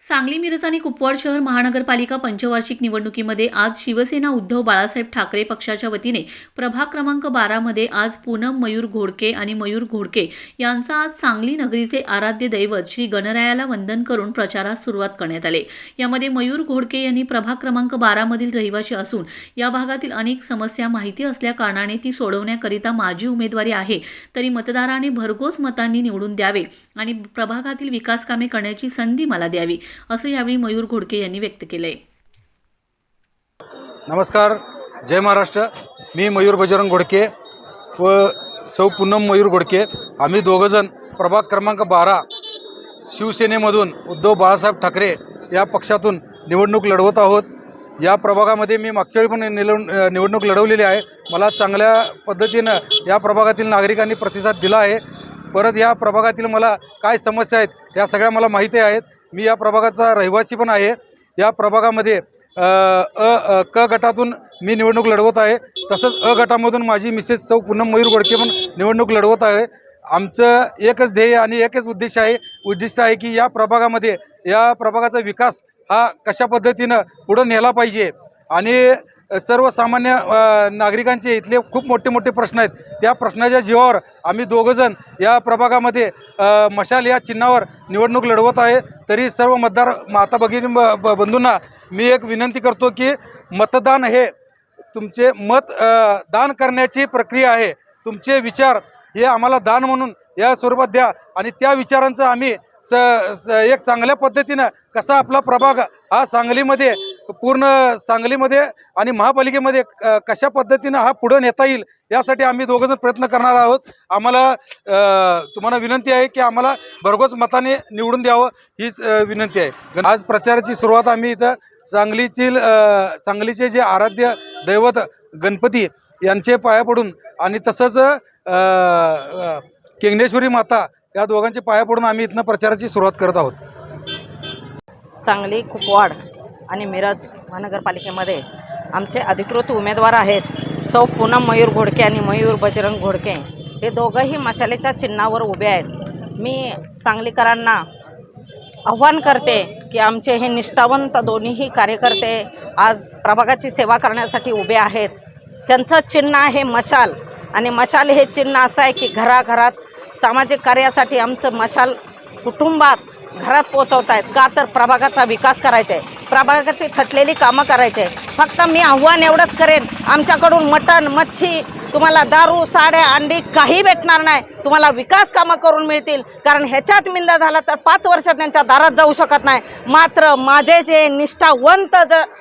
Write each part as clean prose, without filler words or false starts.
सांगली मिरज आणि कुपवाड शहर महानगरपालिका पंचवार्षिक निवडणुकीमध्ये आज शिवसेना उद्धव बाळासाहेब ठाकरे पक्षाच्या वतीने प्रभाग क्रमांक 12 मध्ये आज पूनम मयूर घोडके आणि मयूर घोडके यांचा आज सांगली नगरीचे आराध्य दैवत श्री गणरायाला वंदन करून प्रचारास सुरुवात करण्यात आली। यामध्ये मयूर घोडके यांनी प्रभाग क्रमांक 12 मधील रहिवासी असून या भागातील अनेक समस्या माहिती असल्या कारणाने ती सोडवण्याकरिता माझी उमेदवारी आहे, तरी मतदारांनी भरघोस मतांनी निवडून द्यावे आणि प्रभागातील विकास कामे करण्याची संधी मला द्यावी, असं यावेळी मयूर घोडके यांनी व्यक्त केलंय। नमस्कार, जय महाराष्ट्र। मी मयूर बजरंग घोडके व सौ पूनम मयूर घोडके, आम्ही दोघंजण प्रभाग क्रमांक 12 शिवसेनेमधून उद्धव बाळासाहेब ठाकरे या पक्षातून निवडणूक लढवत आहोत। या प्रभागामध्ये मी मागच्या वेळी पण निवडणूक लढवलेली आहे। मला चांगल्या पद्धतीनं या प्रभागातील नागरिकांनी प्रतिसाद दिला आहे। परत या प्रभागातील मला काय समस्या आहेत या सगळ्या मला माहिती आहेत। मी या प्रभागाचा रहिवासी पण आहे। या प्रभागामध्ये क गटातून मी निवडणूक लढवत आहे, तसंच अ गटामधून माझी मिसेस सौ पूनम मयूर घोडके पण निवडणूक लढवत आहे। आमचं एकच ध्येय आणि एकच उद्दिष्ट आहे की या प्रभागामध्ये या प्रभागाचा विकास हा कशा पद्धतीनं पुढे नेला पाहिजे आणि सर्वसामान्य नागरिकांचे इथले खूप मोठे प्रश्न आहेत। त्या प्रश्नाच्या जीवावर आम्ही दोघंजण या प्रभागामध्ये मशाल या चिन्हावर निवडणूक लढवत आहे। तरी सर्व मतदार माता भगिनी बंधूंना मी एक विनंती करतो की मतदान हे तुमचे मत दान करण्याची प्रक्रिया आहे। तुमचे विचार हे आम्हाला दान म्हणून या स्वरूपात द्या आणि त्या विचारांचं आम्ही एक चांगल्या पद्धतीनं कसा आपला प्रभाग हा सांगलीमध्ये पूर्ण सांगलीमध्ये आणि महापालिकेमध्ये कशा पद्धतीनं हा पुढे नेता येईल यासाठी आम्ही दोघंजण प्रयत्न करणार आहोत। आम्हाला तुम्हाला विनंती आहे की आम्हाला भरघोस मताने निवडून द्यावं हीच विनंती आहे। आज प्रचाराची सुरुवात आम्ही इथं सांगलीचे जे आराध्य दैवत गणपती यांचे पाया पडून आणि तसंच केंगनेश्वरी माता या दोघांचे पाया पडून आम्ही इथनं प्रचाराची सुरुवात करत आहोत। सांगली, कुपवाड आणि मिरज महानगरपालिकेमध्ये आमचे अधिकृत उमेदवार आहेत सौ पूनम मयूर घोडके आणि मयूर बजरंग घोडके। हे दोघंही मशालेच्या चिन्हावर उभे आहेत। मी सांगलीकरांना आव्हान करते की आमचे हे निष्ठावंत दोन्हीही कार्यकर्ते आज प्रभागाची सेवा करण्यासाठी उभे आहेत। त्यांचं चिन्ह आहे मशाल आणि मशाल हे चिन्ह असं आहे की घराघरात सामाजिक कार्यासाठी आमचं मशाल कुटुंबात घरात पोचवत आहेत का, तर प्रभागाचा विकास करायचा आहे, प्रभागाची थटलेली कामं करायची आहे। फक्त मी आव्हान एवढंच करेन, आमच्याकडून मटण, मच्छी, तुम्हाला दारू, साड्या, अंडी काही भेटणार नाही, तुम्हाला विकास कामं करून मिळतील। कारण ह्याच्यात मिंदा झाला तर 5 वर्ष त्यांच्या दारात जाऊ शकत नाही। मात्र माझे जे निष्ठावंत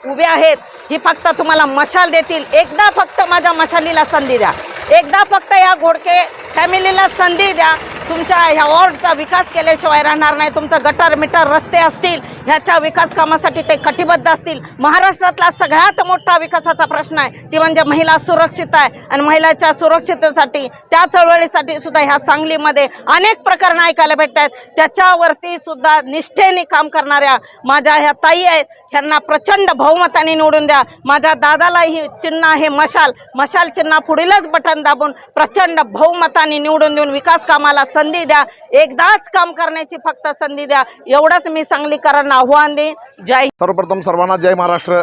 उभे आहेत ही फक्त तुम्हाला मशाल देतील। एकदा फक्त माझ्या मशालीला संधी द्या, एकदा फक्त या घोडके फॅमिलीला संधी द्या। तुमच्या ह्या वॉर्डचा विकास केल्याशिवाय राहणार नाही। तुमचं गटर मिटर रस्ते असतील ह्याच्या विकास कामासाठी ते कटिबद्ध असतील। महाराष्ट्रातला सगळ्यात मोठा विकासाचा प्रश्न आहे ती म्हणजे महिला सुरक्षित आहे आणि महिलाच्या सुरक्षिततेसाठी त्या चळवळीसाठी सुद्धा ह्या सांगलीमध्ये अनेक प्रकरणं ऐकायला भेटत आहेत। त्याच्यावरती सुद्धा निष्ठेने काम करणाऱ्या माझ्या ह्या ताई आहेत, ह्यांना प्रचंड बहुमताने निवडून द्या। माझ्या दादालाही चिन्ह आहे मशाल चिन्ह पुढीलच बटन दाबून प्रचंड बहुमताने निवडून देऊन विकास कामाला संधी द्या। एकदाच काम करण्याची फक्त संधी द्या, एवढंच मी सांगलीकरांना आव्हान देईन। जय सर्वप्रथम सर्वांना जय महाराष्ट्र।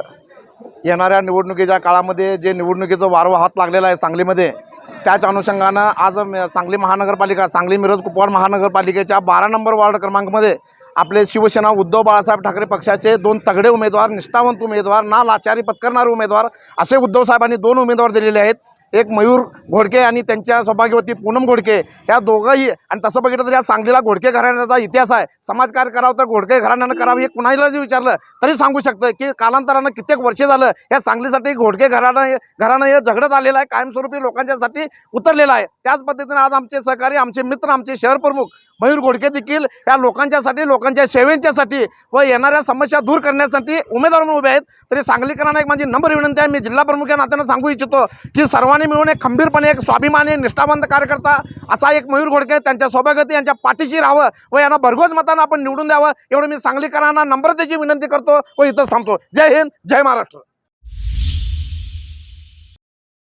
येणाऱ्या निवडणुकीच्या काळामध्ये जे निवडणुकीचं वारं हात लागलेलं आहे सांगलीमध्ये, त्याच अनुषंगानं आज सांगली महानगरपालिका, सांगली मिरज कुपवाड महानगरपालिकेच्या 12 नंबर वार्ड क्रमांकमध्ये आपले शिवसेना उद्धव बाळासाहेब ठाकरे पक्षाचे 2 तगडे उमेदवार, निष्ठावंत उमेदवार, ना लाचारी पत्करणारे उमेदवार असे उद्धव साहेबांनी 2 उमेदवार दिलेले आहेत। एक मयूर घोडके आणि त्यांच्या सौभाग्यवती पूनम घोडके, या दोघंही। आणि तसं बघितलं तर या सांगलीला घोडके घराण्याचा इतिहास आहे। समाजकार्य करावं तर घोडके घराण्यानं करावं हे कुणाला जे विचारलं तरी सांगू शकतं की कालांतरानं कित्येक वर्ष झालं या सांगलीसाठी घोडके घराणं हे झगडत आलेलं आहे, कायमस्वरूपी लोकांच्यासाठी उतरलेलं आहे। त्याच पद्धतीने आज आमचे सहकारी, आमचे मित्र, आमचे शहर प्रमुख मयूर घोडके देखील या लोकांच्यासाठी, लोकांच्या सेवेच्यासाठी व येणाऱ्या समस्या दूर करण्यासाठी उमेदवार म्हणून उभे आहेत। तरी सांगलीकरांना एक माझी नम्र विनंती आहे, मी जिल्हा प्रमुख या नात्यानं सांगू इच्छितो की सर्वांनी मिळून एक खंबीरपणे, एक स्वाभिमानी, निष्ठावंत कार्यकर्ता असा एक मयूर घोडके, त्यांच्या सौभाग्यवती यांच्या पाठीशी राहावं व यांना भरघोस मतानं आपण निवडून द्यावं, एवढं मी सांगलीकरांना नम्रतेची विनंती करतो व इथंच थांबतो। जय हिंद, जय महाराष्ट्र।